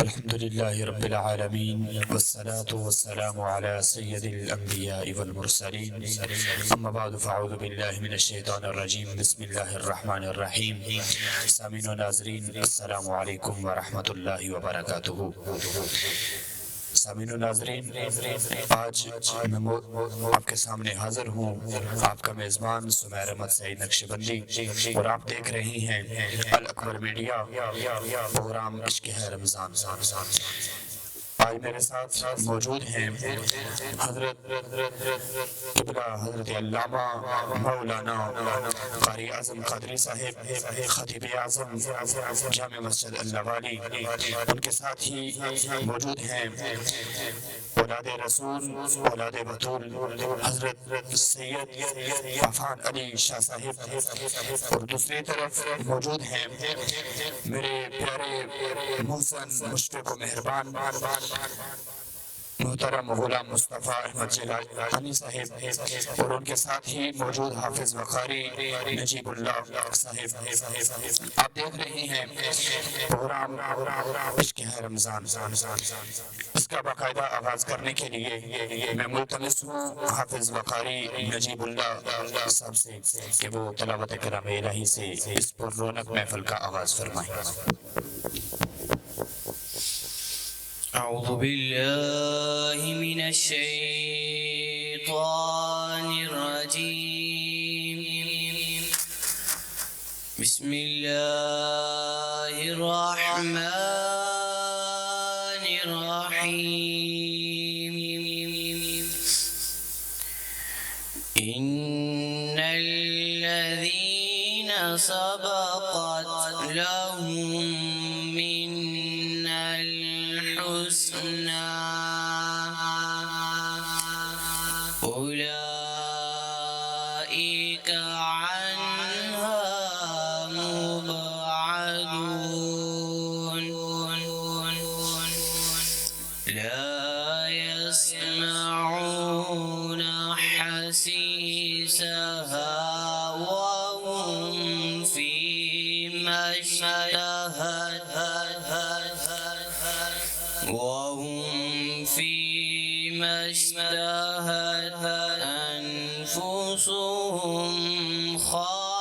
الحمد لله رب العالمين والصلاة والسلام على سيد الأنبياء والمرسلين أما بعد فأعوذ بالله من الشيطان الرجيم بسم الله الرحمن الرحيم سامعین و ناظرین السلام علیکم ورحمۃ اللہ وبرکاتہ۔ سامعین و ناظرین، آج میں آپ کے سامنے حاضر ہوں، آپ کا میزبان سمیر احمد سعید نقشبندی، اور آپ دیکھ رہے ہیں الاکبر میڈیا پروگرام عشق ہے رمضان۔ آج میرے ساتھ موجود ہیں حضرت قبلہ حضرت علامہ مولانا قاری اعظم قادری صاحب، خطیب اعظم جامع مسجد اللہ والی۔ ان کے ساتھ ہی موجود ہیں اولاد رسول، اولاد بطول، حضرت سید عفان علی شاہ صاحب، اور دوسری طرف موجود ہیں میرے پیارے محسن مشفق و مہربان محترم غلام مصطفیٰ احمد جیلانی صاحب، اور ان کے ساتھ ہی موجود حافظ وقاری نجیب اللہ صاحب۔ آپ دیکھ رہے ہیں پروگرام عشق ہے رمضان۔ اس کا باقاعدہ آغاز کرنے کے لیے میں ملتمس ہوں حافظ وقاری نجیب اللہ صاحب سے کہ وہ تلاوت کلام الہی سے اس پر رونق محفل کا آغاز فرمائیں۔ أعوذ بالله من الشيطان الرجيم بسم الله الرحمن الرحيم إن الذين سبقت لهم أولئك عنها مبعدون لا يسمعون حسيسها وهم فيما اشتهت أنفسهم خالدون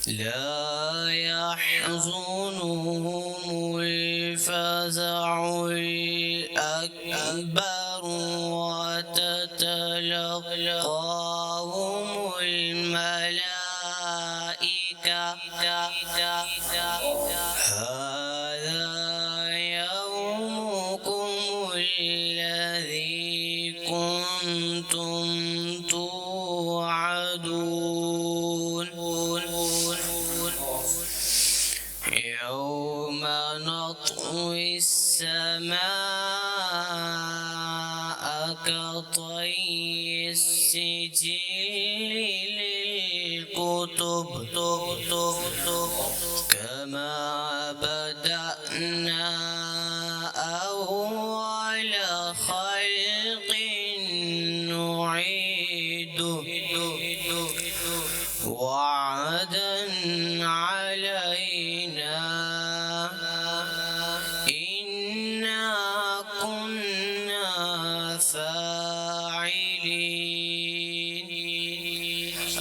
لا يحزنهم الفزع الأكبر وتتلقاهم الملائكة هذا يومكم الذي كنتم توعدون يوم نطوي السماء كطي السجل للكتب كما بدأنا أول خلق نعيده وعدا علينا إنا كنا فاعلين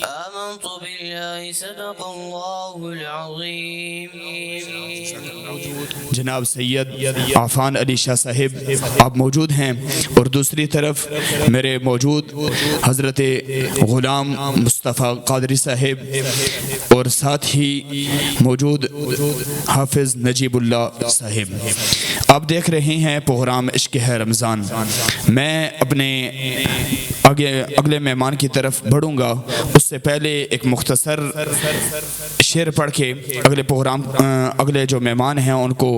آمنت بالله صدق الله العظيم۔ جناب سید عفان علی شاہ صاحب آپ موجود ہیں، اور دوسری طرف میرے موجود حضرت غلام مصطفیٰ قادری صاحب، اور ساتھ ہی موجود حافظ نجیب اللہ صاحب۔ آپ دیکھ رہے ہیں پروگرام عشق ہے رمضان۔ میں اپنے اگلے مہمان کی طرف بڑھوں گا، اس سے پہلے ایک مختصر شعر پڑھ کے اگلے جو مہمان ہیں ان کو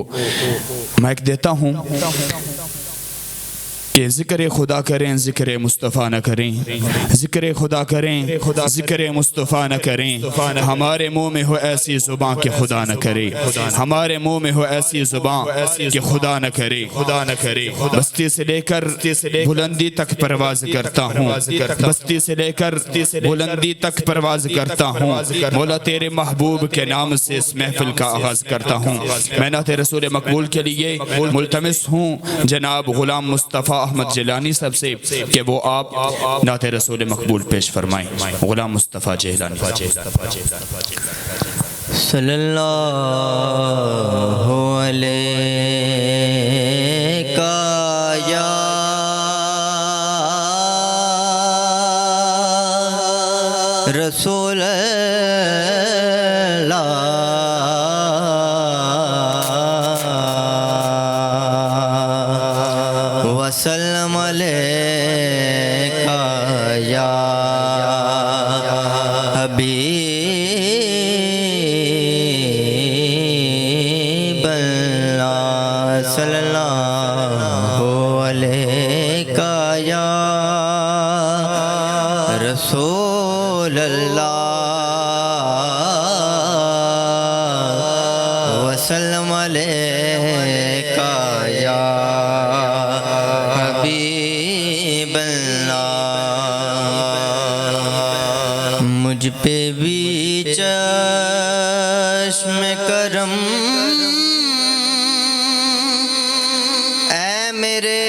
مائک دیتا ہوں۔ کہ ذکر خدا کریں ذکر مصطفیٰ نہ کریں، ذکر خدا کریں ذکر مصطفیٰ نہ کریں، ہمارے منہ میں ہو ایسی زباں کہ خدا نہ کرے، ہمارے منہ میں ہو ایسی زباں کہ خدا نہ کرے، بستی سے لے کر بلندی تک پرواز کرتا ہوں، بستی سے لے کر بلندی تک پرواز کرتا ہوں، مولا تیرے محبوب کے نام سے اس محفل کا آغاز کرتا ہوں۔ میں نعت رسول مقبول کے لیے ملتمس ہوں جناب غلام مصطفیٰ احمد جیلانی صاحب سے کہ وہ آپ نعت رسول مقبول پیش فرمائیں۔ غلام مصطفیٰ جیلانی۔ صلی اللہ علیہ یا رسول وسلم علیکہ یا حبیب اللہ، صلی اللہ علیکہ یا رسول اللہ، وسلم علیکہ یا حبیب اللہ۔ مجھ پہ بھی چشم کرم اے میرے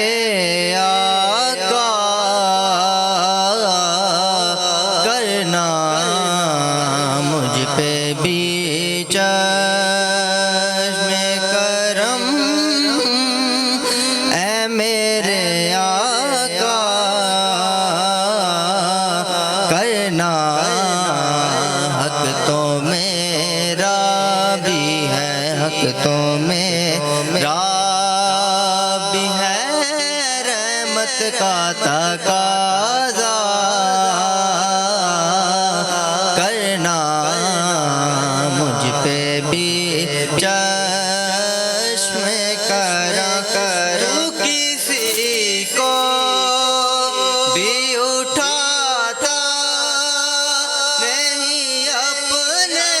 آقا کرنا، مجھ پہ بھی چشم کرم اے میرے آقا کرنا، حق تو میرا بھی ہے، حق تو میرا بھی ہے، رحمت کا تقاضا کرنا، مجھ پہ بھی چشم کرم کرو، کسی کو بھی اٹھاتا نہیں اپنے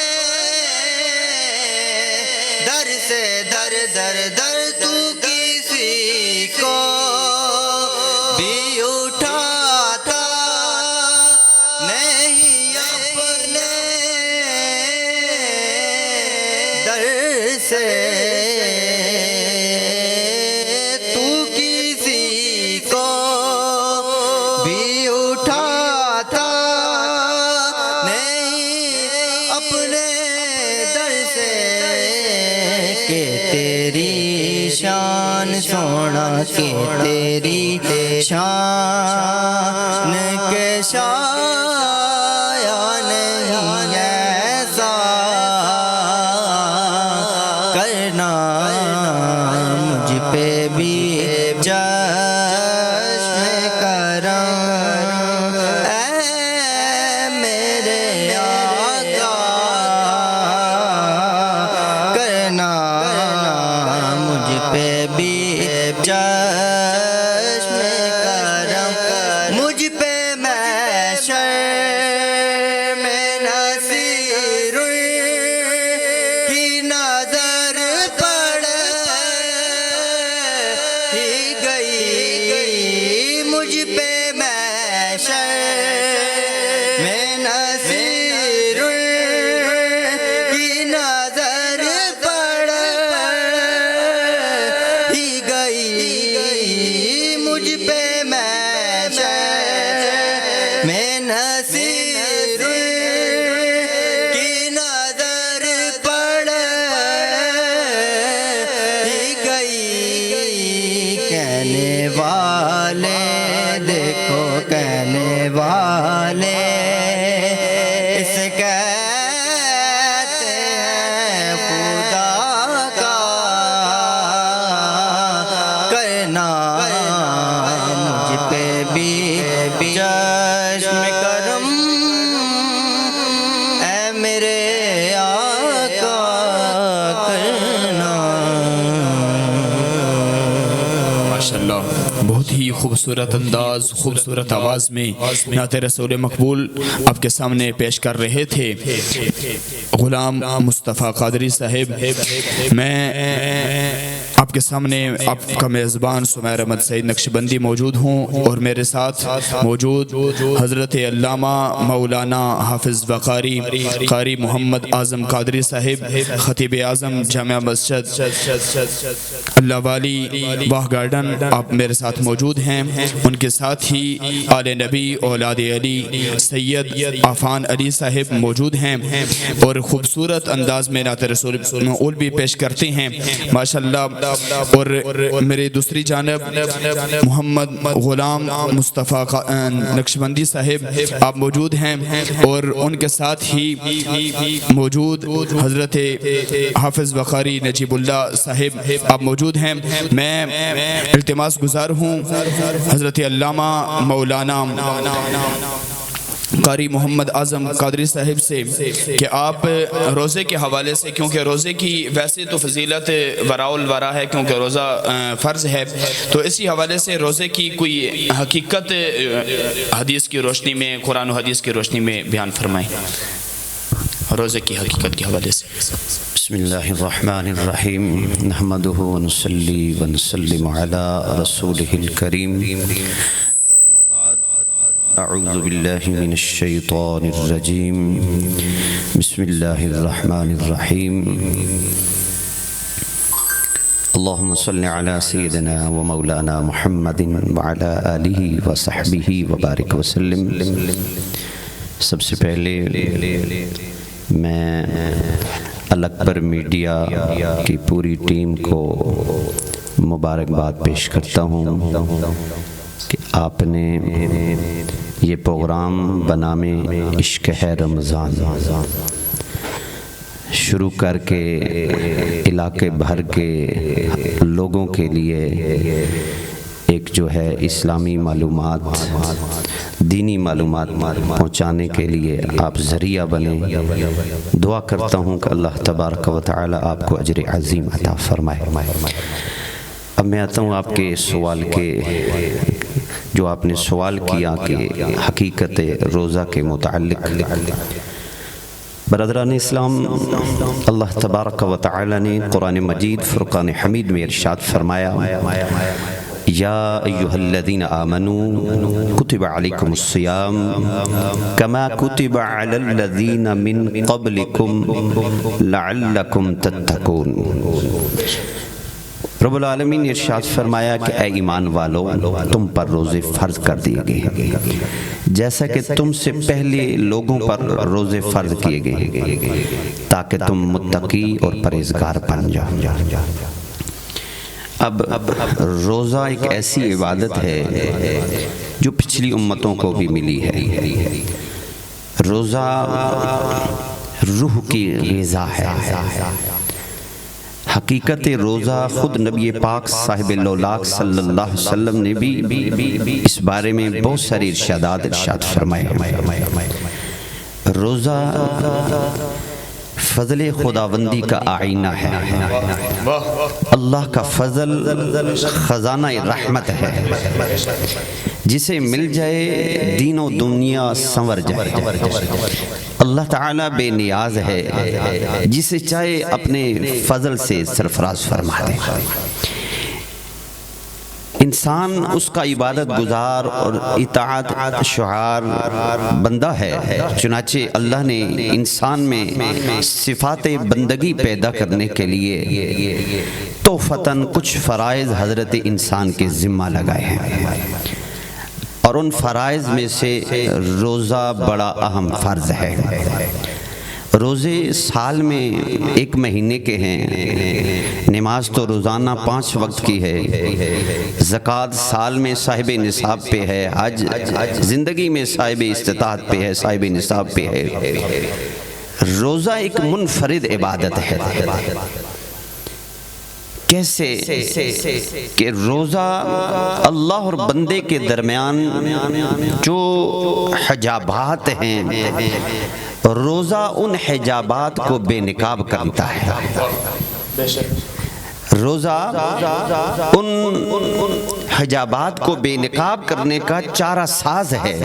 در سے در در در، تو کسی کو بھی اٹھاتا نہیں اپنے در سے، تو کسی کو بھی اٹھاتا نہیں اپنے در سے، کہ تیری شان سونا، کہ تیری شان کے شایان نہیں ایسا کرنا، مجھ پہ بھی چشم کرم اے میرے آقا کرنا، مجھ پہ بھی چشم کرم، مجھ پہ محشر میں نصیر کی نظر پڑ ہی گئی، مجھ پہ محشر میں نصیر کی نظر پڑ ہی گئی، مجھ پہ محشر میں نصیر کی نظر پڑ ہی گئی، کہنے والے دیکھو کہنے والے اس کہتے ہیں خدا کا کرنا، مجھ پہ بھی چشم کرم خوبصورت انداز خوبصورت آواز میں نعت رسول مقبول آپ کے سامنے پیش کر رہے تھے غلام مصطفیٰ قادری صاحب، میں آپ کے سامنے آپ کا میزبان سمیر احمد سعید نقشبندی موجود ہوں، اور میرے ساتھ موجود حضرت علامہ مولانا حافظ وقاری قاری محمد اعظم قادری صاحب، خطیب اعظم جامعہ مسجد اللہ والی واہ گارڈن، آپ میرے ساتھ موجود ہیں۔ ان کے ساتھ ہی آل نبی اولاد علی سید عفان علی صاحب موجود ہیں، اور خوبصورت انداز میں نعت رسول مقبول بھی پیش کرتے ہیں ماشاءاللہ۔ اور میرے دوسری جانب محمد غلام مصطفیٰ نقشبندی صاحب آپ موجود ہیں، اور ان کے ساتھ ہی موجود حضرت حافظ وقاری نجیب اللہ صاحب آپ موجود ہیں۔ میں التماس گزار ہوں حضرت علامہ مولانا قاری محمد اعظم قادری صاحب سے کہ آپ روزے کے حوالے سے، کیونکہ روزے کی ویسے تو فضیلت وراء الورا ہے کیونکہ روزہ فرض ہے، تو اسی حوالے سے روزے کی کوئی حقیقت حدیث کی روشنی میں، قرآن و حدیث کی روشنی میں بیان فرمائیں روزے کی حقیقت کے حوالے سے۔ بسم اللہ الرحمن الرحیم، نحمدہ ونصلی ونسلم علی رسولہ الکریم، اما بعد، اعوذ باللہ من الشیطان الرجیم، بسم اللہ الرحمن الرحیم، اللہم صل علی سیدنا و مولانا محمد وعلی آلہ وصحبہ وبارک وسلم۔ سب سے پہلے میں الاکبر میڈیا کی پوری ٹیم کو مبارکباد پیش کرتا ہوں کہ آپ نے یہ پروگرام بنامے عشق ہے رمضان شروع کر کے علاقے بھر کے لوگوں کے لیے ایک جو ہے اسلامی معلومات، دینی معلومات پہنچانے کے لیے آپ ذریعہ بنے۔ دعا کرتا ہوں کہ اللہ تبارک و تعالی آپ کو اجر عظیم عطا فرمائے۔ اب میں آتا ہوں آپ کے سوال کے، جو آپ نے سوال کیا کہ حقیقت روزہ کے متعلق۔ برادران اسلام، اللہ تبارک و تعالی نے قرآن مجید فرقان حمید میں ارشاد فرمایا، یا ایہا الذین آمنوا کتب علیکم الصیام کما کتب علی الذین من قبلکم لعلکم تتقون۔ رب العالمین نے ارشاد فرمایا کہ اے ایمان والو، تم پر روزے فرض کر دیے گئے جیسا کہ تم سے پہلے لوگوں پر روزے فرض کیے گئے تاکہ تم متقی اور پرہیزگار بن جاؤ۔ اب روزہ ایک ایسی عبادت ہے جو پچھلی امتوں کو بھی ملی ہے۔ روزہ روح کی غذا ہے۔ حقیقت روزہ خود نبی پاک صاحب لولاک صلی اللہ علیہ وسلم نے بھی اس بارے میں بہت ساری ارشاد فرمائے۔ روزہ فضل خداوندی کا آئینہ ہے، اللہ کا فضل خزانہ رحمت ہے، جسے مل جائے دین و دنیا سنور جائے۔ اللہ تعالیٰ بے نیاز ہے، جسے چاہے اپنے فضل سے سرفراز فرما دے۔ انسان اس کا عبادت گزار اور اطاعت شعار بندہ ہے، چنانچہ اللہ نے انسان میں صفات بندگی پیدا کرنے کے لیے تحفتاً کچھ فرائض حضرت انسان کے ذمہ لگائے ہیں، اور ان فرائض میں سے روزہ بڑا اہم فرض ہے۔ روزے سال میں ایک مہینے کے ہیں، نماز تو روزانہ 5 وقت کی ہے، زکوٰۃ سال میں صاحب نصاب پہ ہے، حج زندگی میں صاحب استطاعت پہ ہے، صاحب نصاب پہ ہے۔ روزہ ایک منفرد عبادت ہے۔ کیسے کہ روزہ اللہ اور بندے کے درمیان جو حجابات ہیں، روزہ ان حجابات کو بے نقاب کرتا ہے۔ روزہ ان حجابات کو بے نقاب کرنے کا چارہ ساز ہے،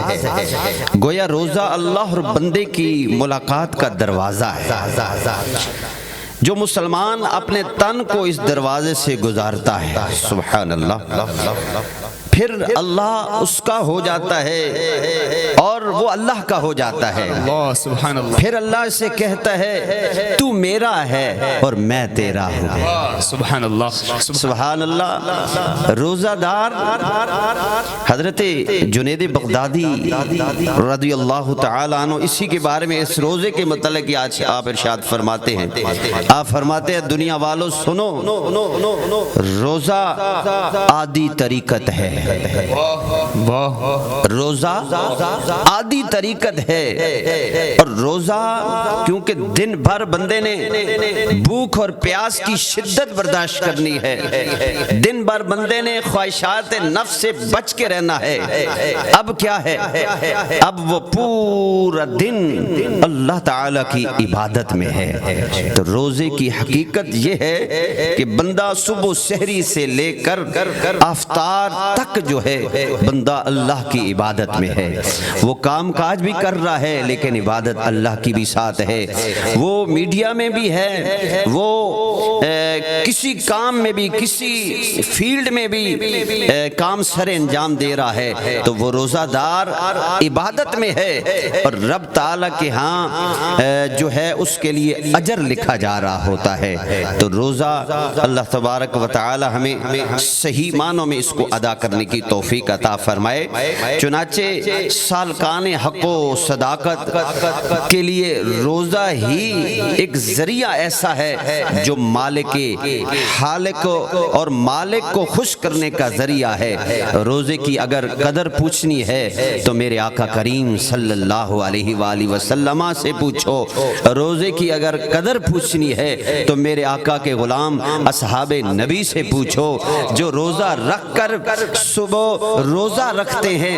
گویا روزہ اللہ اور بندے کی ملاقات کا دروازہ ہے۔ جو مسلمان اپنے تن کو اس دروازے سے گزارتا ہے، سبحان اللہ، پھر اللہ اس کا ہو جاتا ہے اور وہ اللہ کا ہو جاتا ہے۔ اللہ سبحان اللہ، پھر اللہ سے کہتا ہے تو میرا ہے اور میں تیرا ہوں۔ سبحان اللہ، سبحان اللہ۔ روزہ دار حضرت جنید بغدادی رضی اللہ تعالیٰ عنہ، اسی کے بارے میں اس روزے کے متعلق آج آپ ارشاد فرماتے ہیں، آپ فرماتے ہیں دنیا والوں سنو، روزہ عادی طریقت ہے، روزہ عادی طریقت ہے، اور روزہ کیونکہ دن بھر بندے نے بھوک اور پیاس کی شدت برداشت کرنی ہے، دن بھر بندے نے خواہشات نفس سے بچ کے رہنا ہے، اب کیا ہے، اب وہ پورا دن اللہ تعالیٰ کی عبادت میں ہے۔ تو روزے کی حقیقت یہ ہے کہ بندہ صبح سحری سے لے کر افطار تک جو ہے بندہ اللہ کی عبادت میں ہے، وہ کام کاج بھی کر رہا ہے لیکن عبادت اللہ کی بھی ساتھ ہے، وہ میڈیا میں بھی ہے، وہ کسی کام میں بھی، کسی فیلڈ میں بھی کام سر انجام دے رہا ہے، تو وہ روزہ دار عبادت میں ہے، اور رب تعالیٰ کے ہاں جو ہے اس کے لیے اجر لکھا جا رہا ہوتا ہے۔ تو روزہ اللہ تبارک و تعالی ہمیں صحیح معنوں میں اس کو ادا کرنے کی توفیق عطا فرمائے۔ چنانچہ سالکان حق و صداقت کے لیے روزہ ہی ایک ذریعہ ایسا ہے جو مالک خالق اور مالک کو خوش کرنے کا ذریعہ ہے۔ روزے کی اگر قدر پوچھنی ہے تو میرے آقا کریم صلی اللہ علیہ وآلہ وسلم سے پوچھو، روزے کی اگر قدر پوچھنی ہے تو میرے آقا کے غلام اصحاب نبی سے پوچھو، جو روزہ رکھ کر صبح روزہ رکھتے ہیں،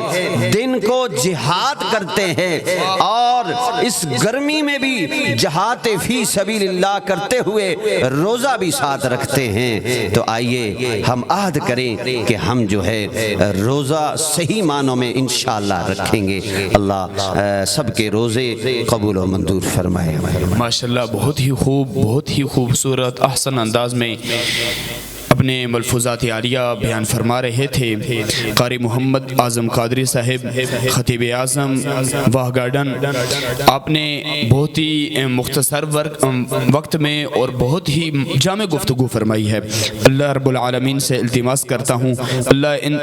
دن کو جہاد کرتے ہیں، اور اس گرمی میں بھی جہاد فی سبیل اللہ کرتے ہوئے روزہ بھی ساتھ رکھتے ہیں۔ تو آئیے ہم عہد کریں کہ ہم جو ہے روزہ صحیح معنوں میں انشاءاللہ رکھیں گے۔ اللہ سب کے روزے قبول و منظور فرمائے۔ ماشاءاللہ، بہت ہی خوب، بہت ہی خوبصورت احسن انداز میں اپنے ملفوظات عالیہ بیان فرما رہے تھے قاری محمد اعظم قادری صاحب، خطیب اعظم واہ گارڈن۔ آپ نے بہت ہی مختصر وقت میں اور بہت ہی جامع گفتگو فرمائی ہے۔ اللہ رب العالمین سے التماس کرتا ہوں اللہ ان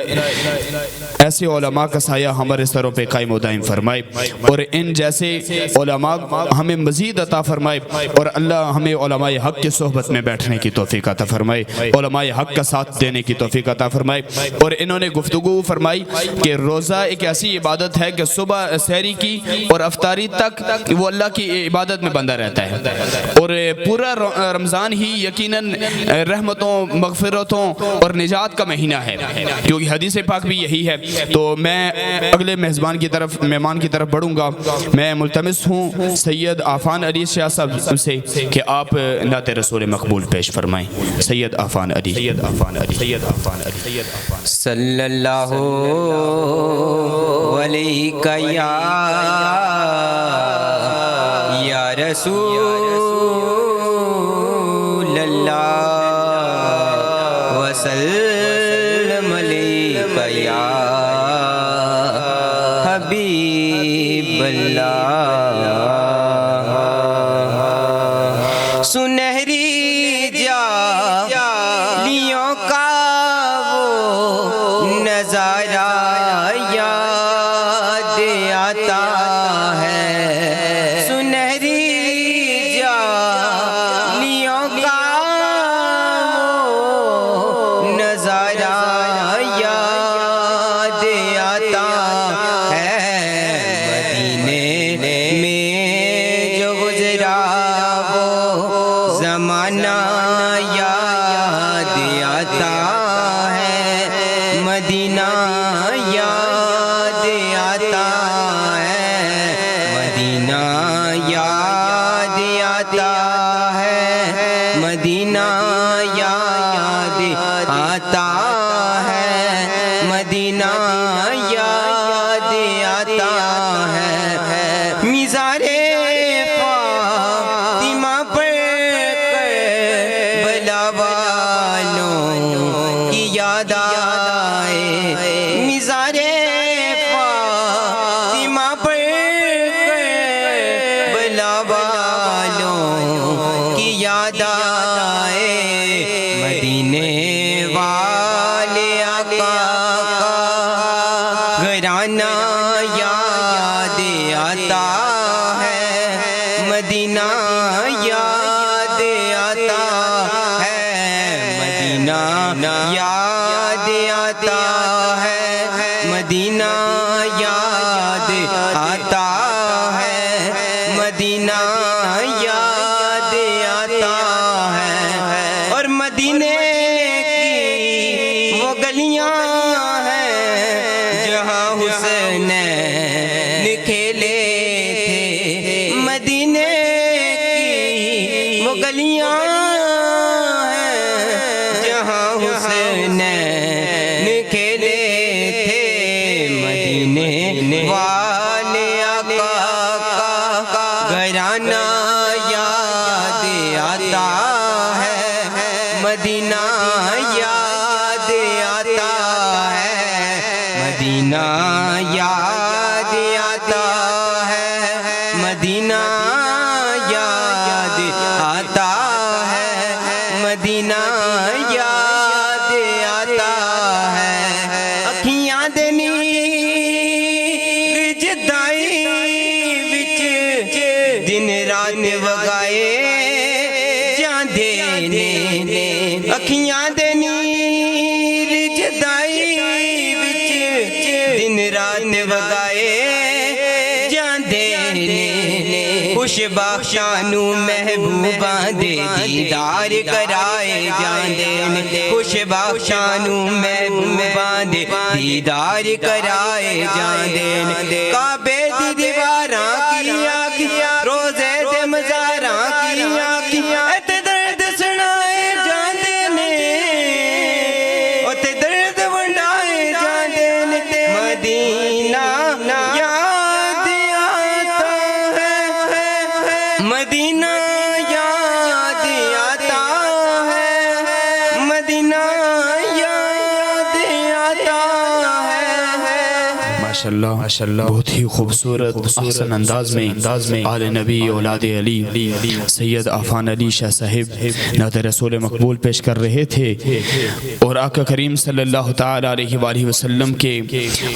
ایسے علماء کا سایہ ہمارے سروں پہ قائم و دائم فرمائے، اور ان جیسے علماء ہمیں مزید عطا فرمائے، اور اللہ ہمیں علماء حق کی صحبت میں بیٹھنے کی توفیق عطا فرمائے، علماء حق کا ساتھ دینے کی توفیق عطا فرمائے۔ اور انہوں نے گفتگو فرمائی کہ روزہ ایک ایسی عبادت ہے کہ صبح سحری کی اور افطاری تک وہ اللہ کی عبادت میں بندہ رہتا ہے، اور پورا رمضان ہی یقیناً رحمتوں، مغفرتوں اور نجات کا مہینہ ہے، کیونکہ حدیث پاک بھی یہی ہے۔ تو میں اگلے مہمان کی طرف بڑھوں گا۔ میں ملتمس ہوں سید عفان علی شاہ صاحب سے کہ آپ نعت رسول مقبول پیش فرمائیں۔ سید عفان علی، سید عفان علی، سید عفان علی، سید عفان علی۔ صلی اللہ علیہ یا رسول اللہ وسلم علیہ یا حبیب اللہ۔ سنہری جالیوں کا وہ نظارہ یاد آتا ہے، سنہری جالیوں کا وہ نظارہ یاد آتا ہے، مدینے میں جو گزرا وہ زمانہ یاد آتا ہے، مدینہ یاد آتا ہے، مدینہ یاد آتا ہے، مدینہ یاد مزارے فاطمہ پر کربلا والوں کی یاد آئے مزارے فاطمہ پر کربلا والوں کی یاد آئے مدینے والے آقا گھرانہ یاد آتا ہے مدینہ یاد آتا ہے مدینہ یاد آتا ہے مدینہ یاد آتا ہے مدینہ یاد آتا ہے اور مدینے کی وہ گلیاں ہیں جہاں حسینین کھیلے تھے مدینے کی وہ گلیاں ہیں جہاں حسینین کھیلے تھے مدینے والے آقا کا گھرانہ یاد آتا ہے مدینہ یاد آتا ہے مدینہ یاد آتا ہے مدینہ یاد آتا ہے مدینہ یاد آتا ہے اکھیاں دے نیج دائی وچ دن رات وگائے جاندے نے اکھیاں دے نیج دائی وچ دن رات وگائے جاندے نے خوش بخشانو محبوباں دے دیدار کرائے جاندے نے خوش بخشانو محبوباں دے دیدار کرائے جاندے نے کعبے دی دیواراں کیا روزے دے مزاراں کیا اتے درد سنائے جاندے نے اتے درد ونڈائے جاندے نے مدینہ یاد آتا ہے مدینہ یاد آتا ہے مدینہ یاد آتا ہے ماشاءاللہ بہت ہی خوبصورت احسن انداز میں آل نبی اولاد علی سید عفان علی شاہ صاحب نعت رسول مقبول پیش کر رہے تھے اور آقا کریم صلی اللہ تعالی علیہ وآلہ وسلم کے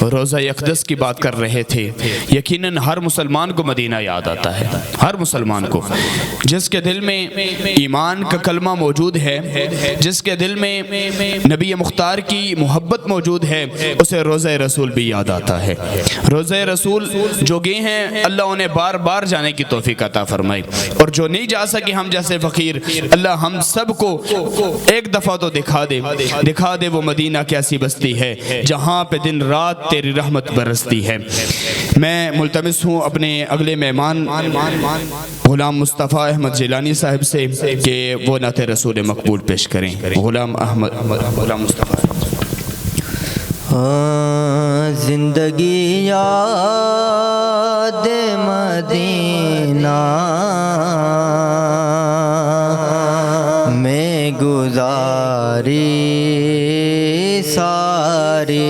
روضہ اقدس کی بات کر رہے تھے یقیناً ہر مسلمان کو مدینہ یاد آتا ہے ہر مسلمان کو جس کے دل میں ایمان کا کلمہ موجود ہے جس کے دل میں نبی مختار کی محبت موجود ہے اسے روضہ رسول بھی یاد آتا ہے روضہ رسول جو گئے ہیں اللہ انہیں بار بار جانے کی توفیق عطا فرمائے اور جو نہیں جا سکے ہم جیسے فقیر اللہ ہم سب کو ایک دفعہ تو دکھا دے وہ مدینہ کیسی بستی ہے جہاں پہ دن رات تیری رحمت برستی ہے میں ملتمس ہوں اپنے اگلے مہمان غلام مصطفیٰ احمد جیلانی صاحب سے کہ وہ نعت رسول مقبول پیش کریں غلام مصطفیٰ زندگی یاد مدینہ میں گزاری ساری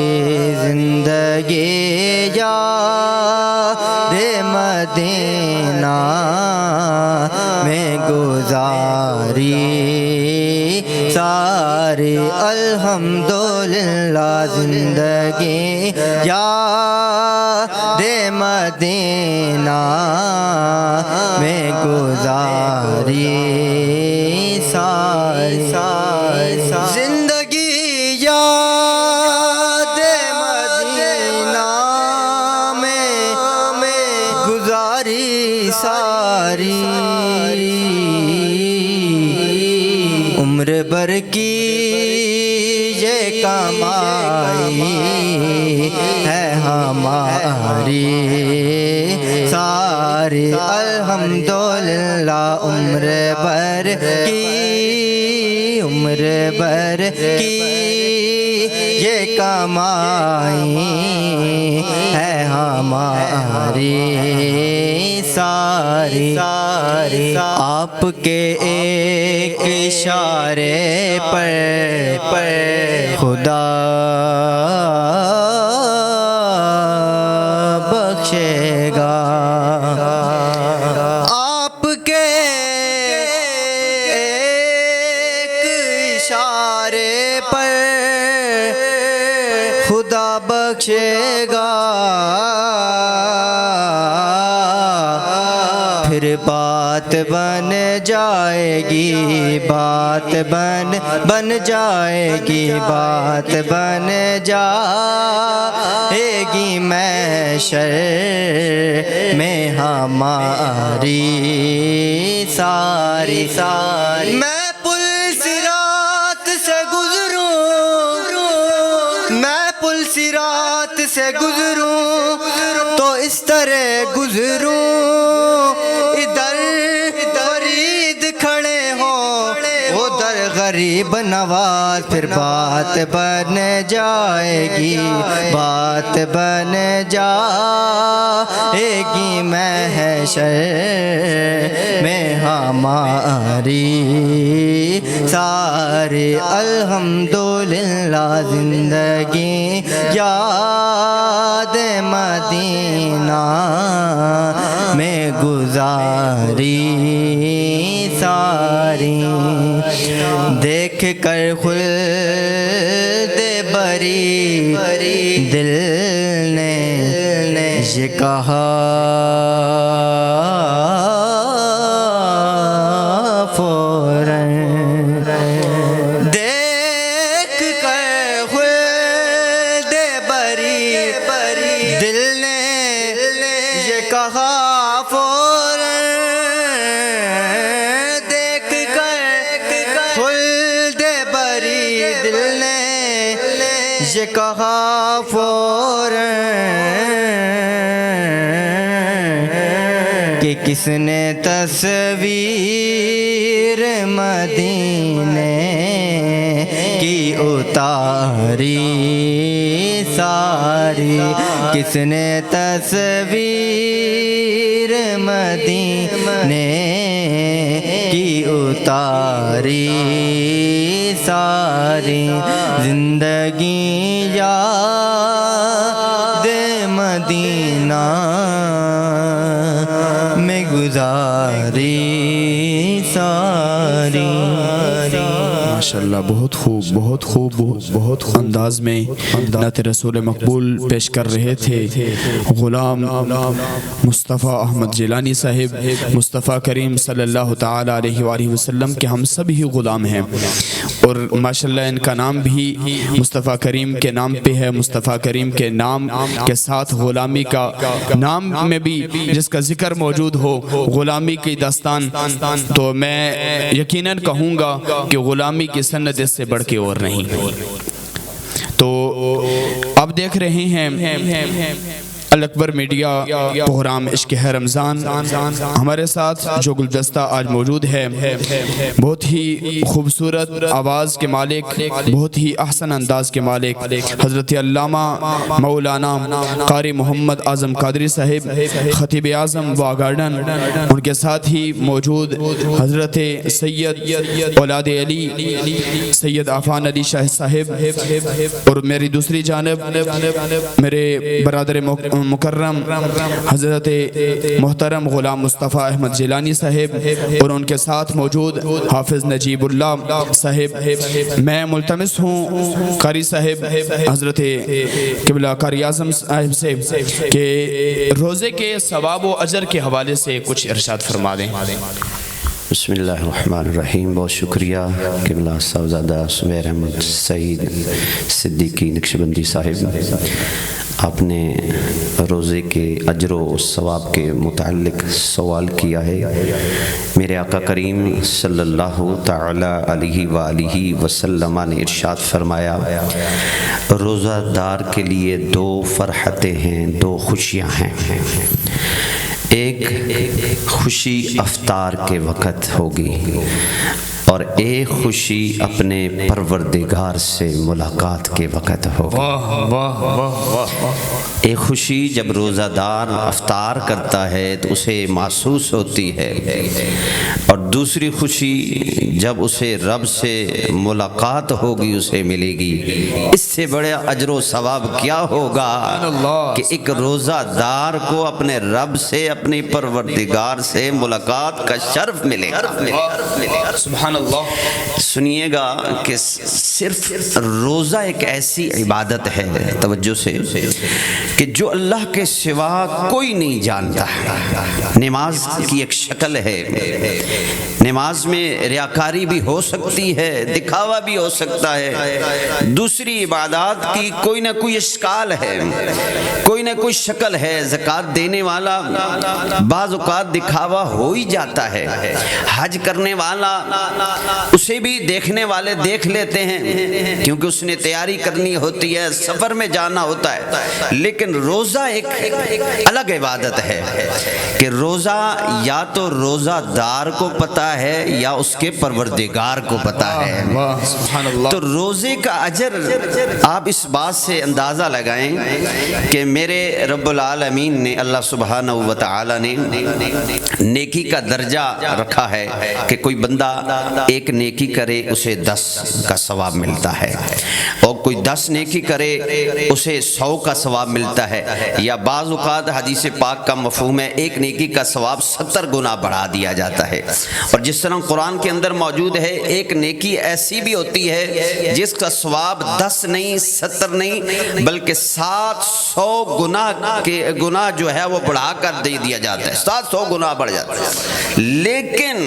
زندگی یاد مدینہ میں گزاری ساری الحمدللہ زندگی یاد مدینہ میں گزاری ساری زندگی یاد مدینہ میں گزاری ساری عمر بھر کی یہ کمائی ہے ہماری ساری الحمدللہ عمر بھر کی یہ کمائی ہے ہماری ساری آپ کے ایک اشارے پر خدا بخشے گا آپ کے ایک اشارے پر خدا بخشے گا پھر بات بن جائے گی بات بن جائے گی بات بن جائے گی محشر میں ہماری ساری میں پل صراط سے گزروں میں پل صراط سے گزروں تو اس طرح گزروں ادھر فرید کھڑے ہوں ادھر غریب نواز پھر بات بن جائے گی بات بن جائے گی محشر میں ہماری ساری الحمدللہ زندگی یاد مدینہ میں گزاری ساری دیکھ کر خلد بری دل نے یہ کہا فوراً دیکھ کر خلد بری دل نے یہ کہا فوراً دیکھ کر خلد بری دل نے یہ کہا فوراً کہ کس نے تصویر مدینے کی اتاری ساری کس نے تصویر مدینے کی اتاری ساری زندگی یاد مدینہ میں گزاری ساری ماشاءاللہ بہت خوب بہت انداز میں نعت رسول مقبول پیش کر رہے تھے غلام مصطفیٰ احمد جیلانی صاحب مصطفیٰ کریم صلی اللہ تعالی علیہ وآلہ وسلم کے ہم سب ہی غلام ہیں اور ماشاءاللہ ان کا نام بھی مصطفیٰ کریم کے نام پہ ہے مصطفیٰ کریم کے نام کے ساتھ غلامی کا نام میں بھی جس کا ذکر موجود ہو غلامی کی داستان تو میں یقیناً کہوں گا کہ غلامی کی سند اس سے بڑھ کے اور نہیں تو اب دیکھ رہے ہیں الاکبر میڈیا پروگرام عشق ہے رمضان ہمارے ساتھ جو گلدستہ آج موجود ہے بہت ہی خوبصورت آواز کے مالک بہت ہی احسن انداز کے مالک حضرت علامہ مولانا قاری محمد اعظم قادری صاحب خطیب اعظم وا گارڈن ان کے ساتھ ہی موجود حضرت سید اولاد علی سید عفان علی شاہ صاحب اور میری دوسری جانب میرے برادر مکرم حضرت محترم غلام مصطفیٰ احمد جیلانی صاحب اور ان کے ساتھ موجود حافظ نجیب اللہ صاحب میں ملتمس ہوں قاری صاحب حضرت قبلہ قاری اعظم صاحب سے کہ روزے کے ثواب و اجر کے حوالے سے کچھ ارشاد فرما دیں بسم اللہ الرحمن الرحیم بہت شکریہ قبلہ صاحبزادہ سمیر احمد سعید صدیقی نقشبندی صاحب آپ نے روزے کے اجر و ثواب کے متعلق سوال کیا ہے میرے آقا کریم صلی اللہ تعالی علیہ وآلہ وسلم نے ارشاد فرمایا روزہ دار کے لیے دو فرحتیں ہیں دو خوشیاں ہیں ایک خوشی افطار کے وقت ہوگی اور ایک خوشی اپنے پروردگار سے ملاقات کے وقت ہوگی۔ واہ واہ واہ واہ۔ ایک خوشی جب روزہ دار افطار کرتا ہے تو اسے محسوس ہوتی ہے، اور دوسری خوشی جب اسے رب سے ملاقات ہوگی اسے ملے گی۔ اس سے بڑے اجر و ثواب کیا ہوگا کہ ایک روزہ دار کو اپنے رب سے، اپنی پروردگار سے ملاقات کا شرف ملے گا۔ سبحان اللہ۔ سنیے گا کہ صرف روزہ ایک ایسی عبادت ہے، توجہ سے، کہ جو اللہ کے سوا کوئی نہیں جانتا ہے۔ نماز کی ایک شکل ہے، نماز میں ریاکاری بھی ہو سکتی ہے، دکھاوا بھی ہو سکتا ہے، دوسری عبادات کی کوئی نہ کوئی اشکال ہے، کوئی نہ کوئی شکل ہے۔ زکوٰۃ دینے والا بعض اوقات دکھاوا ہو ہی جاتا ہے، حج کرنے والا اسے بھی دیکھنے والے دیکھ لیتے ہیں کیونکہ اس نے تیاری کرنی ہوتی ہے، سفر میں جانا ہوتا ہے۔ لیکن روزہ ایک الگ عبادت ہے کہ روزہ یا تو روزہ دار کو پتہ ہے یا اس کے پروردگار کو پتہ ہے۔ سبحان اللہ۔ تو روزے کا اجر آپ اس بات سے اندازہ لگائیں کہ میرے رب العالمین نے، اللہ سبحانہ و تعالی نے نیکی کا درجہ رکھا ہے کہ کوئی بندہ ایک نیکی کرے اسے 10 کا ثواب ملتا ہے، اور کوئی 10 نیکی کرے اسے 100 کا ثواب ملتا ہے، یا بعض اوقات حدیث پاک کا مفہوم ہے ایک نیکی کا ثواب 70 گنا بڑھا دیا جاتا ہے۔ اور جس طرح قرآن کے اندر موجود ہے ایک نیکی ایسی بھی ہوتی ہے جس کا ثواب 10 نہیں 70 نہیں بلکہ 700 گنا جو ہے وہ بڑھا کر دے دیا جاتا ہے، 700 گنا بڑھ جاتا ہے۔ لیکن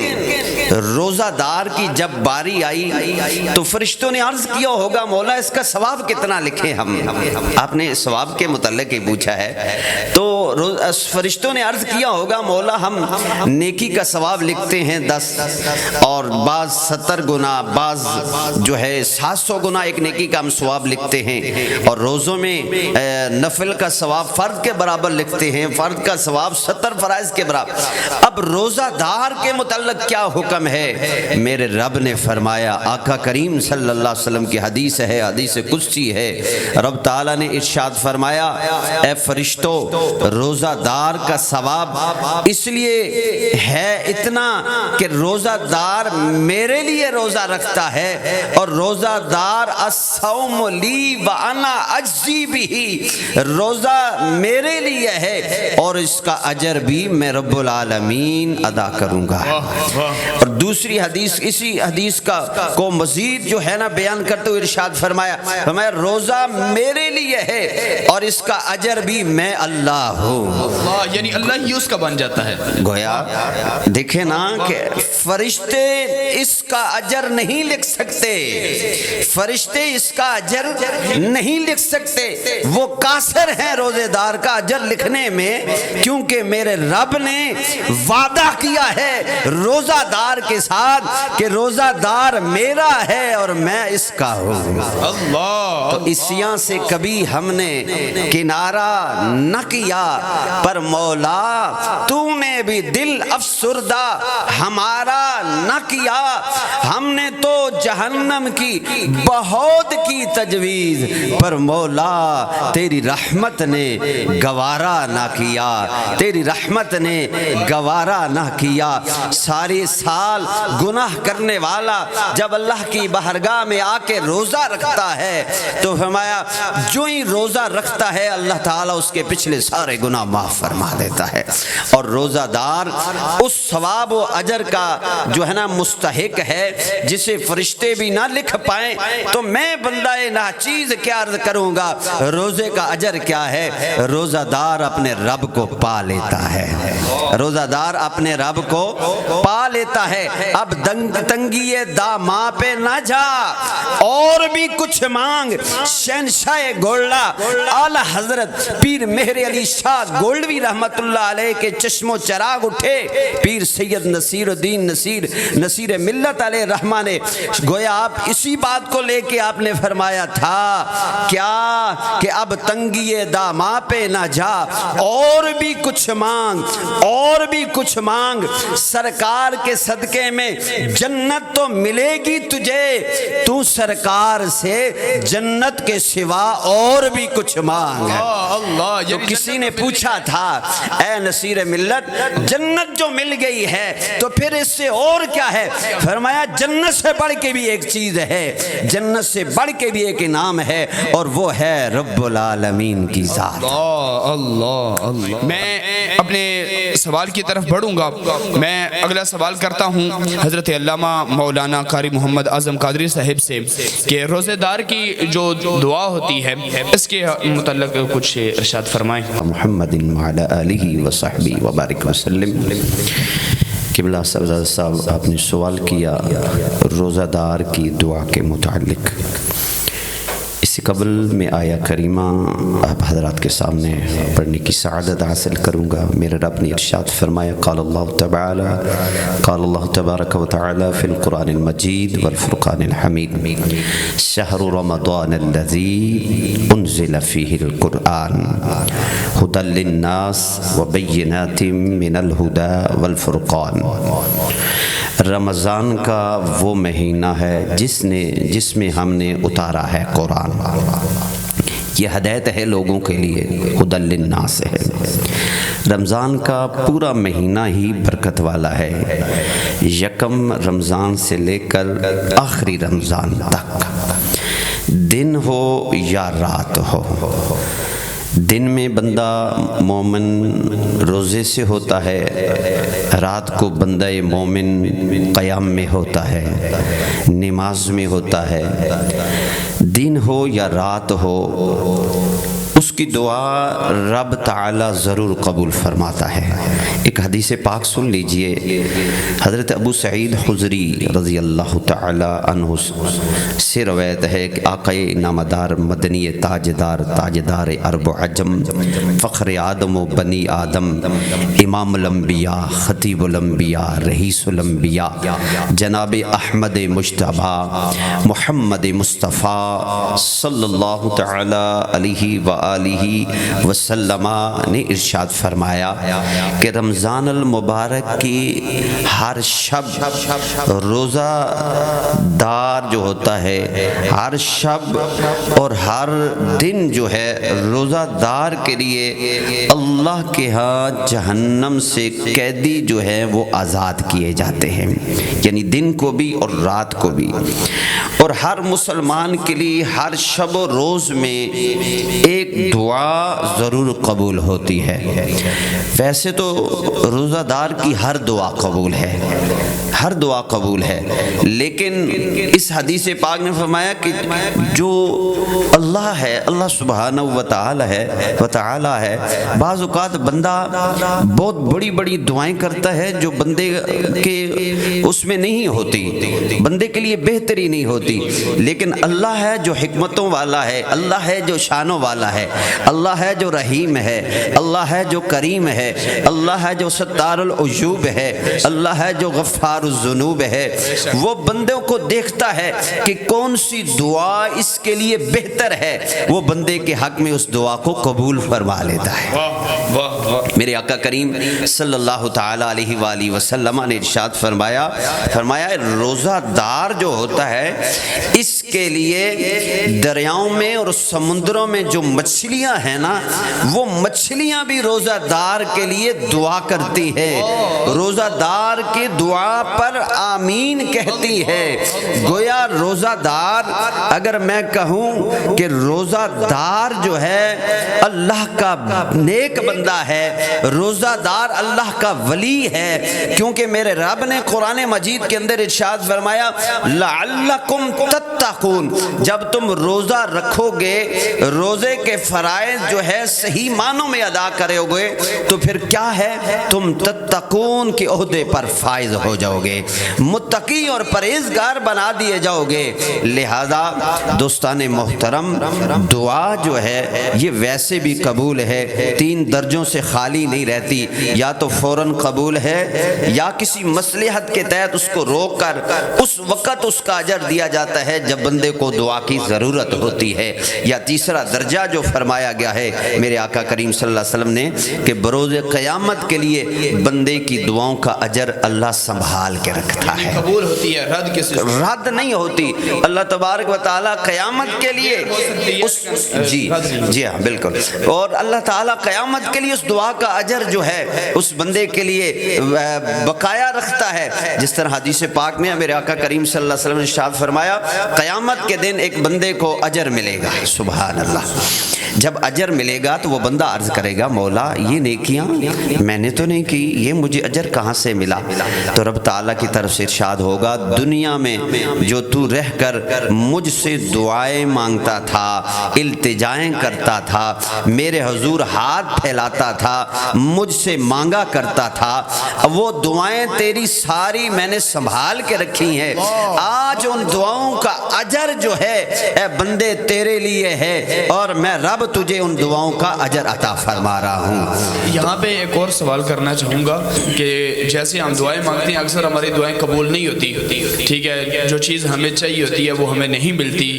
روزہ دار کی جب باری آئی تو فرشتوں نے عرض کیا ہوگا مولا اس کا ثواب کتنا لکھیں ہم؟ آپ نے ثواب کے متعلق ہی پوچھا ہے، تو فرشتوں نے عرض کیا ہوگا مولا ہم نیکی کا ثواب لکھتے ہیں 10، اور بعض 70 گنا، بعض جو ہے 700 گنا ایک نیکی کا ہم ثواب لکھتے ہیں، اور روزوں میں نفل کا ثواب فرض کے برابر لکھتے ہیں، فرض کا ثواب 70 فرائض کے برابر۔ اب روزہ دار کے متعلق کیا حکم ہے؟ میرے رب نے فرمایا، آقا کریم صلی اللہ علیہ وسلم کی حدیث ہے، حدیث قدسی ہے، رب تعالیٰ نے ارشاد فرمایا اے فرشتو روزہ دار کا ثواب اس لیے ہے اتنا کہ روزہ دار میرے لیے روزہ رکھتا ہے، اور روزہ دار الصوم لی وانا اجزی بہ، روزہ میرے لیے ہے اور اس کا اجر بھی میں رب العالمین ادا کروں گا۔ اور دوسری حدیث، اسی حدیث کو مزید جو ہے نا بیان کرتے ہوئے ارشاد فرمایا روزہ میرے لیے ہے اور اس کا اجر بھی میں اللہ ہوں، یعنی اللہ ہی اس کا بن جاتا ہے۔ گویا دیکھیں نا کہ فرشتے اس کا اجر نہیں لکھ سکتے، فرشتے اس کا اجر نہیں لکھ سکتے، وہ قاصر ہیں روزے دار کا اجر لکھنے میں، کیونکہ میرے رب نے وعدہ کیا ہے روزہ دار کے ساتھ کہ روزہ دار میرا ہے اور میں اس کا ہوں۔ اللہ، تو اسیاں سے کبھی ہم نے کنارہ نہ کیا، پر مولا تو نے بھی دل افسردہ ہمارا نہ کیا، ہم نے تو جہنم کی بہت کی تجویز، پر مولا تیری رحمت نے گوارا نہ کیا، تیری رحمت نے گوارا نہ کیا۔ سارے سال گناہ کرنے والا جب اللہ کی بارگاہ میں آ کے روزہ رکھتا ہے تو فرمایا جو ہی روزہ رکھتا ہے اللہ تعالیٰ اس کے پچھلے سارے گناہ معاف فرما دیتا ہے، اور روزہ دار اس ثواب و اجر کا جو ہے نا مستحق ہے جسے فرشتے بھی نہ لکھ پائیں۔ تو میں بندہ ناچیز کیا عرض کروں گا، روزے کا اجر کیا ہے؟ روزہ دار اپنے رب کو پا لیتا ہے، روزہ دار اپنے رب کو پا لیتا ہے۔ اب تنگی داماں پہ نہ جا اور بھی کچھ مانگ، شہنشاہ گولڈا اعلی حضرت پیر مہر علی شاہ گولڈوی رحمت اللہ علیہ کے چشم و چراغ اٹھے، پیر سید نصیر الدین نصیر ملت علیہ رحمہ نے گویا آپ اسی بات کو لے کے آپ نے فرمایا تھا کیا کہ اب تنگی داماں پہ نہ جا اور بھی کچھ مانگ، اور بھی کچھ مانگ، سرکار کے صدقے میں جنت تو ملے گی تجھے، تو سرکار سے جنت کے سوا اور بھی کچھ مانگ۔ تو کسی نے پوچھا تھا اے نصیر ملت جنت جو مل گئی ہے تو پھر اس سے اور کیا ہے؟ فرمایا جنت سے بڑھ کے بھی ایک چیز ہے، جنت سے بڑھ کے بھی ایک انعام ہے، اور وہ ہے رب العالمین کی ذات۔ اللہ اللہ۔ میں اپنے سوال کی طرف بڑھوں گا۔ میں اگلا سوال کرتا ہوں حضرت علامہ مولانا قاری محمد اعظم قادری صاحب سے کہ روزے دار کی جو دعا ہوتی ہے اس کے متعلق کچھ ارشاد فرمائیں۔ محمد وعلی آلہ وصحبہ وبارک وسلم۔ قبلہ صاحب آپ نے سوال کیا روزہ دار کی دعا کے متعلق۔ اس سے قبل میں آیا کریمہ آپ حضرات کے سامنے پڑھنے کی سعادت حاصل کروں گا۔ میرے رب نے ارشاد فرمایا قال اللہ تعالی قال اللہ تبارک و تعالی فی القرآن المجید والفرقان الحمید شہر رمضان الذی انزل فیہ القرآن ھدی للناس وبینات من الھدی والفرقان۔ رمضان کا وہ مہینہ ہے جس میں ہم نے اتارا ہے قرآن، یہ ہدایت ہے لوگوں کے لیے، ھدی للناس ہے۔ رمضان کا پورا مہینہ ہی برکت والا ہے، یکم رمضان سے لے کر آخری رمضان تک، دن ہو یا رات ہو۔ دن میں بندہ مومن روزے سے ہوتا ہے، رات کو بندہ مومن قیام میں ہوتا ہے، نماز میں ہوتا ہے۔ دن ہو یا رات ہو اس کی دعا رب تعالی ضرور قبول فرماتا ہے۔ ایک حدیث پاک سن لیجئے، حضرت ابو سعید خضری رضی اللہ تعالی عنہ سے روایت ہے کہ آقا نامدار مدنی تاجدار عرب و عجم، فخر آدم و بنی آدم، امام الانبیاء، خطیب الانبیاء، رئیس الانبیاء، جناب احمد مجتبی محمد مصطفیٰ صلی اللہ تعالی علیہ وآلہ وسلم نے ارشاد فرمایا کہ رمضان المبارک کی ہر شب روزہ دار جو ہوتا ہے، ہر شب اور ہر دن جو ہے روزہ دار کے لیے اللہ کے ہاں جہنم سے قیدی جو ہے وہ آزاد کیے جاتے ہیں، یعنی دن کو بھی اور رات کو بھی۔ اور ہر مسلمان کے لیے ہر شب و روز میں ایک دعا ضرور قبول ہوتی ہے۔ ویسے تو روزہ دار کی ہر دعا قبول ہے، ہر دعا قبول ہے، لیکن اس حدیث پاک نے فرمایا کہ جو اللہ ہے، اللہ سبحانہ و تعالی ہے، بعض اوقات بندہ بہت بڑی بڑی دعائیں کرتا ہے جو بندے کے اس میں نہیں ہوتی، بندے کے لیے بہتری نہیں ہوتی، لیکن اللہ ہے جو حکمتوں والا ہے، اللہ ہے جو شانوں والا ہے، اللہ ہے جو رحیم ہے، اللہ ہے جو کریم ہے، اللہ ہے جو ستار العیوب ہے، اللہ ہے جو غفار الذنوب ہے۔ وہ بندوں کو دیکھتا ہے کہ کون سی دعا اس کے لیے بہتر ہے، وہ بندے کے حق میں اس دعا کو قبول فرما لیتا ہے۔ میرے آقا کریم صلی اللہ تعالی علیہ وآلہ وسلم نے ارشاد فرمایا روزہ دار جو ہوتا ہے اس کے لیے دریاؤں میں اور سمندروں میں جو مچھلیاں ہیں نا، وہ مچھلیاں بھی روزہ دار کے لیے دعا کرتی ہے، روزہ دار کی دعا پر آمین کہتی ہے۔ گویا روزہ دار، اگر میں کہوں کہ روزہ دار جو ہے اللہ کا نیک بندہ ہے، روزہ دار اللہ کا ولی ہے، کیونکہ میرے رب نے قرآن مجید کے اندر ارشاد فرمایا لعلکم تتقون، جب تم روزہ رکھو گے، روزے کے فرائض جو ہے صحیح معنوں میں ادا کرے ہوگے تو پھر کیا ہے، تم تتقون کے عہدے پر فائز ہو جاؤ گے، متقی اور پرہیزگار بنا بنا دیے جاؤ گے۔ لہذا دوستان محترم، دعا جو ہے یہ ویسے بھی قبول ہے، 3 درجوں سے خالی نہیں رہتی، یا تو فوراً قبول ہے، یا کسی مصلحت کے تحت اس کو روک کر اس وقت اس کا اجر دیا جاتا ہے جب بندے کو دعا کی ضرورت ہوتی ہے، یا تیسرا درجہ جو فرمایا گیا ہے میرے آقا کریم صلی اللہ علیہ وسلم نے کہ بروز قیامت کے لیے بندے کی دعاؤں کا اجر اللہ سنبھال کے رکھتا ہے، قبول ہوتی ہے، رد نہیں ہوتی۔ اللہ تبارک و تعالیٰ قیامت کے لیے جی ہاں بالکل، اور اللہ تعالیٰ قیامت کے لیے اس دعا کا اجر جو ہے اس بندے کے لیے بقایا رکھتا ہے۔ جس طرح حدیث پاک میں میرے آقا کریم صلی اللہ علیہ وسلم نے ارشاد فرمایا قیامت کے دن ایک بندے کو اجر ملے گا، سبحان اللہ۔ جب اجر ملے گا تو وہ بندہ عرض کرے گا مولا یہ نیکیاں میں نے تو نہیں کی، یہ مجھے اجر کہاں سے ملا؟ تو رب تعالیٰ کی طرف سے ارشاد ہوگا دنیا میں جو تو رہ کر مجھ سے دعائیں مانگتا تھا، التجائیں کرتا تھا، میرے حضور ہاتھ پھیلاتا تھا، مجھ سے مانگا کرتا تھا، وہ دعائیں تیری ساری میں نے سنبھال کے رکھی ہیں۔ آج ان دعاؤں کا اجر جو ہے اے بندے تیرے لیے ہے، اور میں رب تجھے ان دعاؤں کا اجر عطا فرما رہا ہوں۔ یہاں پہ ایک اور سوال کرنا چاہوں گا کہ جیسے ہم دعائیں مانگتے ہیں اکثر ہماری دعائیں قبول نہیں ہوتی، ٹھیک ہے، جو چیز ہمیں چاہیے ہوتی ہے وہ ہمیں نہیں ملتی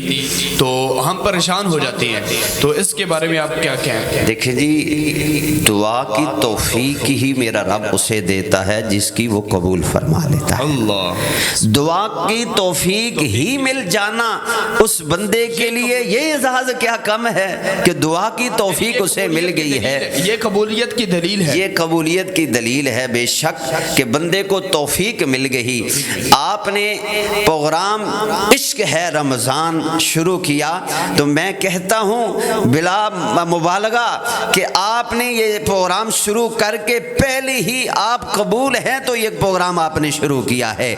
تو ہم پریشان ہو جاتی ہیں، تو اس کے بارے میں آپ کیا کہیں؟ دیکھیں جی، دعا کی توفیق ہی میرا رب اسے دیتا ہے جس کی وہ قبول فرما لیتا ہے۔ اللہ، دعا کی توفیق ہی مل جانا اس بندے کے لیے یہ اعزاز کیا کم ہے کہ دعا کی توفیق اسے مل گئی ہے۔ یہ قبولیت کی دلیل ہے، یہ قبولیت کی دلیل ہے بے شک کہ بندے کو توفیق مل گئی۔ آپ نے پروگرام عشق ہے رمضان شروع کیا تو میں کہتا ہوں بلا مبالغہ کہ آپ نے یہ پروگرام شروع کر کے پہلے ہی آپ قبول ہیں، تو یہ پروگرام آپ نے شروع کیا ہے۔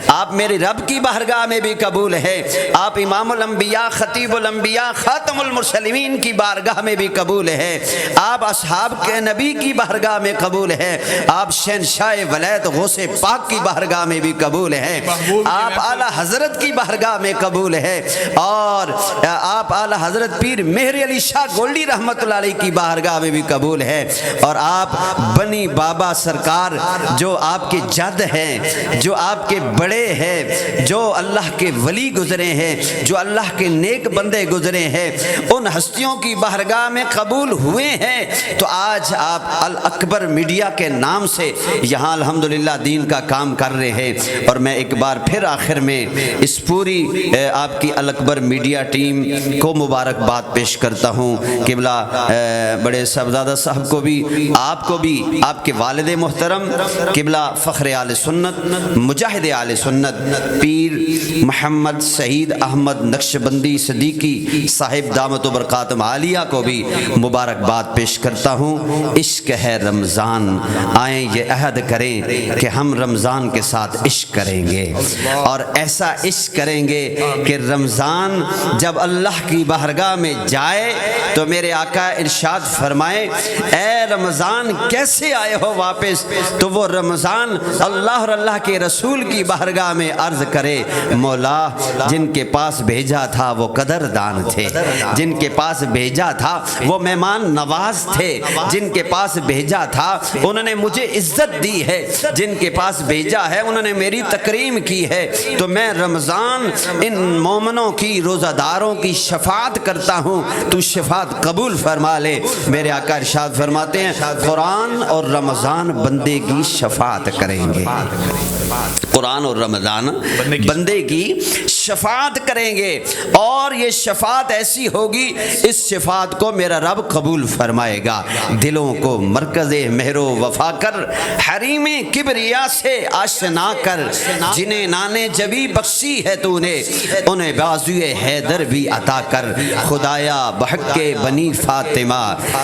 آپ میرے رب کی بارگاہ میں بھی قبول ہے، آپ امام الانبیاء خطیب الانبیاء خاتم المرسلین کی بارگاہ میں بھی قبول ہے، آپ اصحاب کے نبی کی بارگاہ میں قبول ہے، آپ شہنشاہ ولایت غوث پاک کی بارگاہ میں بھی قبول ہے، آپ اعلیٰ حضرت کی بارگاہ میں قبول ہے، اور آپ اعلیٰ حضرت پیر مہر علی شاہ گولڈی رحمت اللہ علیہ کی بارگاہ میں بھی قبول ہے، اور آپ بنی بابا سرکار جو آپ کے جد ہیں، جو آپ کے بڑے ہیں، جو اللہ کے ولی گزرے ہیں، جو اللہ کے نیک بندے گزرے ہیں، ان ہستیوں کی بارگاہ میں قبول ہوئے ہیں، تو آج آپ الاکبر میڈیا کے نام سے یہاں الحمدللہ دین کا کام کر رہے ہیں۔ اور میں ایک بار پھر آخر میں اس پوری آپ کی الاکبر میڈیا ٹیم کو مبارکباد پیش کرتا ہوں۔ قبلہ بڑے صاحبزادہ صاحب کو بھی، آپ کو بھی، آپ کے والد محترم قبلہ فخر آل سنت مجاہد آل سنت پیر محمد سعید احمد نقشبندی صدیقی صاحب دامت و برکاتہم عالیہ کو بھی مبارکباد پیش کرتا ہوں۔ عشق ہے رمضان، آئیں یہ عہد کریں کہ ہم رمضان کے ساتھ عشق کریں گے، اور ایسا عشق کریں گے کہ رمضان جب اللہ کی بارگاہ میں جائے تو میرے آقا ارشاد فرمائے اے رمضان کیسے آئے ہو واپس، تو وہ رمضان اللہ اور اللہ کے رسول کی بارگاہ میں عرض کرے مولا جن کے پاس بھیجا تھا وہ قدردان تھے، جن کے پاس بھیجا تھا وہ مہمان نواز تھے، جن کے پاس بھیجا تھا انہوں نے مجھے عزت دی ہے، جن کے پاس بھیجا ہے انہوں نے میری تکریم کی ہے، تو میں رمضان ان مومنوں کی روزہ داروں کی شفاعت کرتا ہوں، تو شفاعت قبول فرما لے۔ میرے آقا ارشاد فرماتے ہیں قرآن اور رمضان بندے کی شفاعت کریں گے، قرآن اور رمضان بندے کی شفاعت کریں گے، اور یہ شفاعت ایسی ہوگی اس شفاعت کو میرا رب قبول فرمائے گا۔ دلوں کو مرکز مہر و وفا کر، حریم کبریا سے آشنا کر، جنہیں نانے جبی بخشی ہے تو نے انہیں بازوئے حیدر بھی عطا کر، خدایا بحق کے بنی فاطمہ،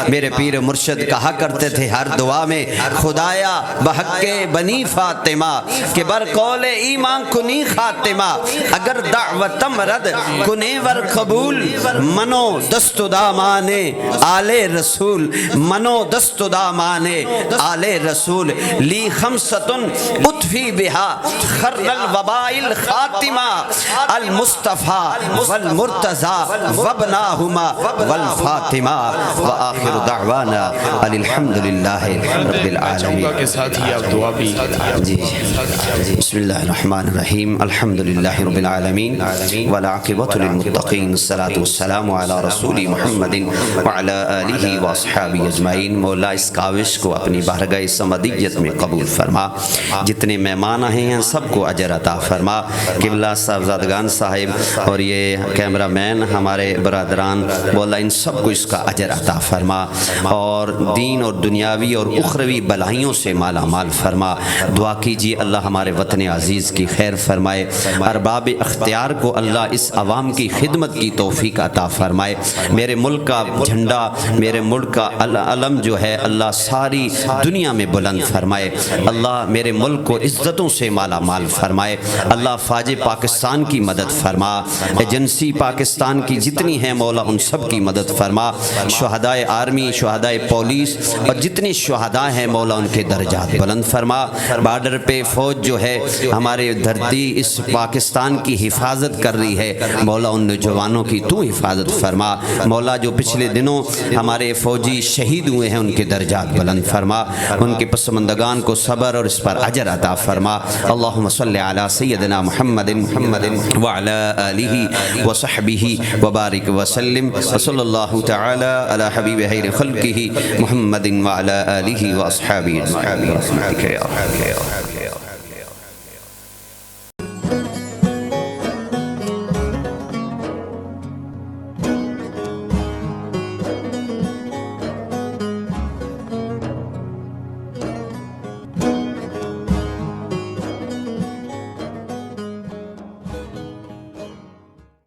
میرے پیر مرشد کہا کرتے تھے ہر دعا میں خدایا بحق کے بنی فاطمہ کہ برق قول ایمان کنی خاتمہ اگر دعوتم رد کنے ور قبول منو دست و دامان آل رسول منو دست و دامان آل رسول لی خمستن اطفی بہا خر الوباء الخاتمہ المصطفى والمرتضى وابناہما والفاطمہ وآخر دعوانا الحمدللہ رب العالمین کے ساتھ ہی آپ دعا بھی جی بسم اللہ الرحمن الرحیم الحمدللہ رب العالمین والعاقبۃ للمتقین الصلاۃ والسلام علی رسول محمد وعلی آلہ واصحابہ اجمعین۔ مولا اس کاوش کو اپنی بارگاہ صمدیت میں قبول فرما، جتنے مہمان آئے ہیں سب کو اجر عطا فرما۔ قبلہ صاحبزادگان صاحب اور یہ کیمرہ مین ہمارے برادران، مولا ان سب کو اس کا اجر عطا فرما اور دین اور دنیاوی اور اخروی بلائیوں سے مالا مال فرما۔ دعا کیجیے اللہ ہمارے وطن عزیز کی خیر فرمائے، ارباب اختیار کو اللہ اس عوام کی خدمت کی توفیق عطا فرمائے۔ میرے ملک کا جھنڈا، میرے ملک کا علم جو ہے اللہ ساری دنیا میں بلند فرمائے۔ اللہ میرے ملک کو عزتوں سے مالا مال فرمائے۔ اللہ فوج پاکستان کی مدد فرما، ایجنسی پاکستان کی جتنی ہیں مولا ان سب کی مدد فرما۔ شہدائے آرمی، شہدائے پولیس اور جتنے شہداء ہیں مولا ان کے درجات بلند فرما۔ بارڈر پہ فوج جو ہے ہمارے دھرتی اس پاکستان کی حفاظت کر رہی ہے، مولا ان نوجوانوں کی تو حفاظت فرما۔ مولا جو پچھلے دنوں ہمارے فوجی شہید ہوئے ہیں ان کے درجات بلند فرما، ان کے پسماندگان کو صبر اور اس پر اجر عطا فرما۔ اللہم صلی علی سیدنا محمد وعلی آلہ وصحبہ وبارک وسلم، وصلی اللہ تعالی علی حبیب خیر خلقہ محمد وعلی آلہ واصحابہ اجمعین۔